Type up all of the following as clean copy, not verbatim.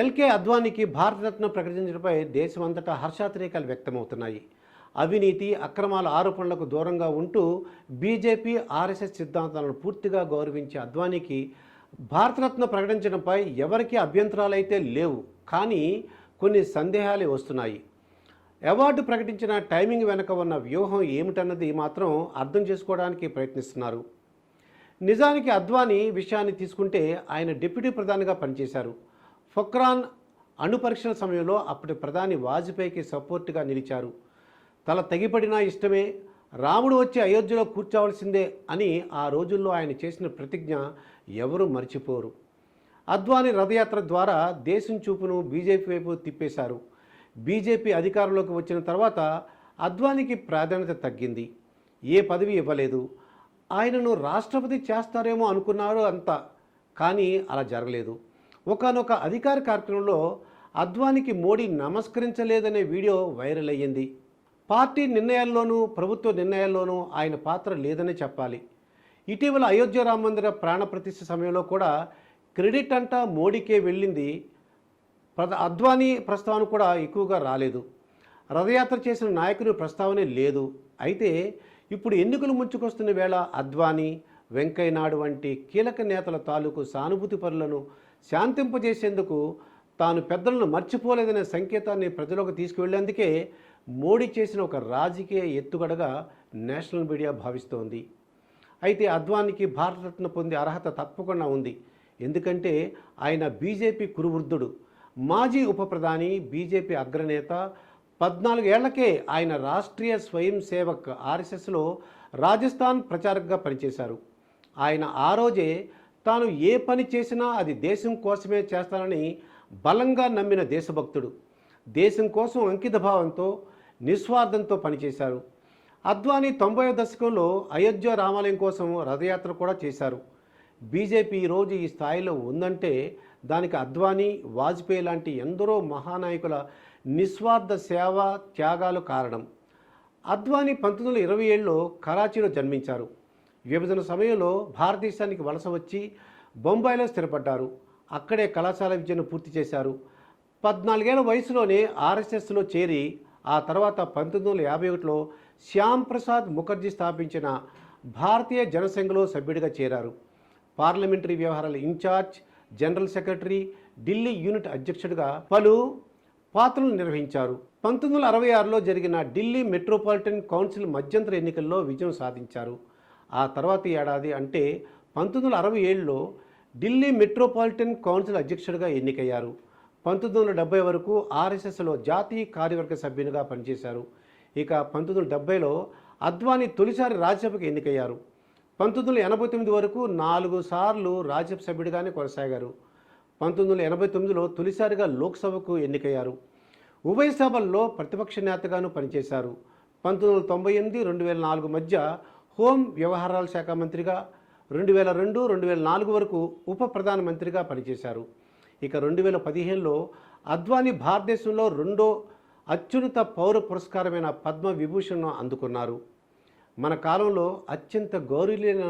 LK అద్వానీకి Bharat Ratna ప్రకటించడంపై దేశమంతటా హర్షాతిరేకాలు వ్యక్తమవుతున్నాయి. అవినీతి, అక్రమాల ఆరోపణలకు దూరంగా ఉంటూ బీజేపీ, ఆర్ఎస్ఎస్ సిద్ధాంతాలను పూర్తిగా గౌరవించే అద్వానీకి భారతరత్న ప్రకటించడంపై ఎవరికీ అభ్యంతరాలైతే లేవు. కానీ కొన్ని సందేహాలే వస్తున్నాయి. అవార్డు ప్రకటించిన టైమింగ్ వెనుక ఉన్న వ్యూహం ఏమిటన్నది మాత్రం అర్థం చేసుకోవడానికి ప్రయత్నిస్తున్నారు. నిజానికి అద్వానీ విషయాన్ని తీసుకుంటే ఆయన డిప్యూటీ ప్రధానిగా పనిచేశారు. పొఖ్రాన్ అణు పరీక్షల సమయంలో అప్పటి ప్రధాని వాజ్పేయికి సపోర్టుగా నిలిచారు. తల తెగిపడినా ఇష్టమే, రాముడు వచ్చి అయోధ్యలో కూర్చోవలసిందే అని ఆ రోజుల్లో ఆయన చేసిన ప్రతిజ్ఞ ఎవరూ మర్చిపోరు. అద్వానీ రథయాత్ర ద్వారా దేశం చూపును బీజేపీ వైపు తిప్పేశారు. బీజేపీ అధికారంలోకి వచ్చిన తర్వాత అద్వానీకి ప్రాధాన్యత తగ్గింది. ఏ పదవి ఇవ్వలేదు. ఆయనను రాష్ట్రపతి చేస్తారేమో అనుకున్నారు అంతా, కానీ అలా జరగలేదు. ఒకానొక అధికార కార్యక్రమంలో అద్వానీకి మోడీ నమస్కరించలేదనే వీడియో వైరల్ అయ్యింది. పార్టీ నిర్ణయాల్లోనూ ప్రభుత్వ నిర్ణయాల్లోనూ ఆయన పాత్ర లేదనే చెప్పాలి. ఇటీవల అయోధ్య రామ మందిర ప్రాణ ప్రతిష్ఠ సమయంలో కూడా క్రెడిట్ అంతా మోడీకే వెళ్ళింది. అద్వానీ ప్రస్తావన కూడా ఎక్కువగా రాలేదు. రథయాత్ర చేసిన నాయకుని ప్రస్తావనే లేదు. అయితే ఇప్పుడు ఎన్నికలు ముంచుకొస్తున్న వేళ అద్వానీ, వెంకయ్య నాయుడు వంటి కీలక నేతల తాలూకు సానుభూతి పరులను శాంతింపజేసేందుకు తాను పెద్దలను మర్చిపోలేదనే సంకేతాన్ని ప్రజలకు తీసుకువెళ్లేందుకే మోడీ చేసిన ఒక రాజకీయ ఎత్తుగడగా నేషనల్ మీడియా భావిస్తోంది. అయితే అద్వానీకి భారతరత్న పొందే అర్హత తప్పకుండా ఉంది. ఎందుకంటే ఆయన బీజేపీ కురువృద్ధుడు, మాజీ ఉప ప్రధాని, బీజేపీ అగ్రనేత. 14 ఏళ్లకే ఆయన రాష్ట్రీయ స్వయం సేవక్ ఆర్ఎస్ఎస్లో రాజస్థాన్ ప్రచారకగా పనిచేశారు. ఆయన ఆ రోజే తాను ఏ పని చేసినా అది దేశం కోసమే చేస్తానని బలంగా నమ్మిన దేశభక్తుడు. దేశం కోసం అంకితభావంతో, నిస్వార్థంతో పనిచేశారు. అద్వానీ 90వ దశకంలో అయోధ్య రామాలయం కోసం రథయాత్ర కూడా చేశారు. బీజేపీ ఈరోజు ఈ స్థాయిలో ఉందంటే దానికి అద్వానీ, వాజ్పేయి లాంటి ఎందరో మహానాయకుల నిస్వార్థ సేవ, త్యాగాలు కారణం. అద్వానీ 1927లో కరాచీలో జన్మించారు. విభజన సమయంలో భారతదేశానికి వలస వచ్చి బొంబాయిలో స్థిరపడ్డారు. అక్కడే కళాశాల విద్యను పూర్తి చేశారు. 14 ఏళ్ల వయసులోనే ఆర్ఎస్ఎస్లో చేరి ఆ తర్వాత 1951లో శ్యామ్ ప్రసాద్ ముఖర్జీ స్థాపించిన భారతీయ జనసంఘలో సభ్యుడిగా చేరారు. పార్లమెంటరీ వ్యవహారాల in charge, general secretary, Delhi unit అధ్యక్షుడిగా పలు పాత్రలు నిర్వహించారు. 1966లో జరిగిన ఢిల్లీ మెట్రోపాలిటన్ కౌన్సిల్ మధ్యంతర ఎన్నికల్లో విజయం సాధించారు. ఆ తర్వాతి ఏడాది అంటే 1967లో ఢిల్లీ మెట్రోపాలిటన్ కౌన్సిల్ అధ్యక్షుడిగా ఎన్నికయ్యారు. 1970 వరకు ఆర్ఎస్ఎస్లో జాతీయ కార్యవర్గ సభ్యునిగా పనిచేశారు. ఇక 1970లో అద్వానీ తొలిసారి రాజ్యసభకు ఎన్నికయ్యారు. 1989 వరకు 4 సార్లు రాజ్యసభ సభ్యుడిగానే కొనసాగారు. 1989లో తొలిసారిగా లోక్సభకు ఎన్నికయ్యారు. ఉభయ సభల్లో ప్రతిపక్ష నేతగాను పనిచేశారు. 1998, 2004 మధ్య హోం వ్యవహారాల శాఖ మంత్రిగా, 2002, 2004 వరకు ఉప ప్రధానమంత్రిగా పనిచేశారు. ఇక 2015లో అద్వానీ భారతదేశంలో రెండో అత్యున్నత పౌర పురస్కారమైన పద్మ విభూషణ్ను అందుకున్నారు. మన కాలంలో అత్యంత గౌరవనీయులైన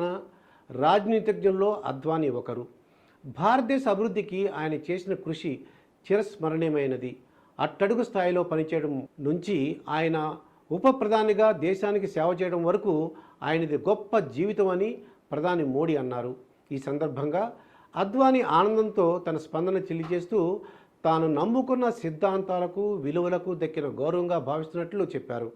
రాజనీతిజ్ఞుల్లో అద్వానీ ఒకరు. భారతదేశ అభివృద్ధికి ఆయన చేసిన కృషి చిరస్మరణీయమైనది. అట్టడుగు స్థాయిలో పనిచేయడం నుంచి ఆయన ఉప ప్రధానిగా దేశానికి సేవ చేయడం వరకు ఆయనది గొప్ప జీవితం అని ప్రధాని మోడీ అన్నారు. ఈ సందర్భంగా అద్వానీ ఆనందంతో తన స్పందన తెలియజేస్తూ తాను నమ్ముకున్న సిద్ధాంతాలకు, విలువలకు దక్కిన గౌరవంగా భావిస్తున్నట్లు చెప్పారు.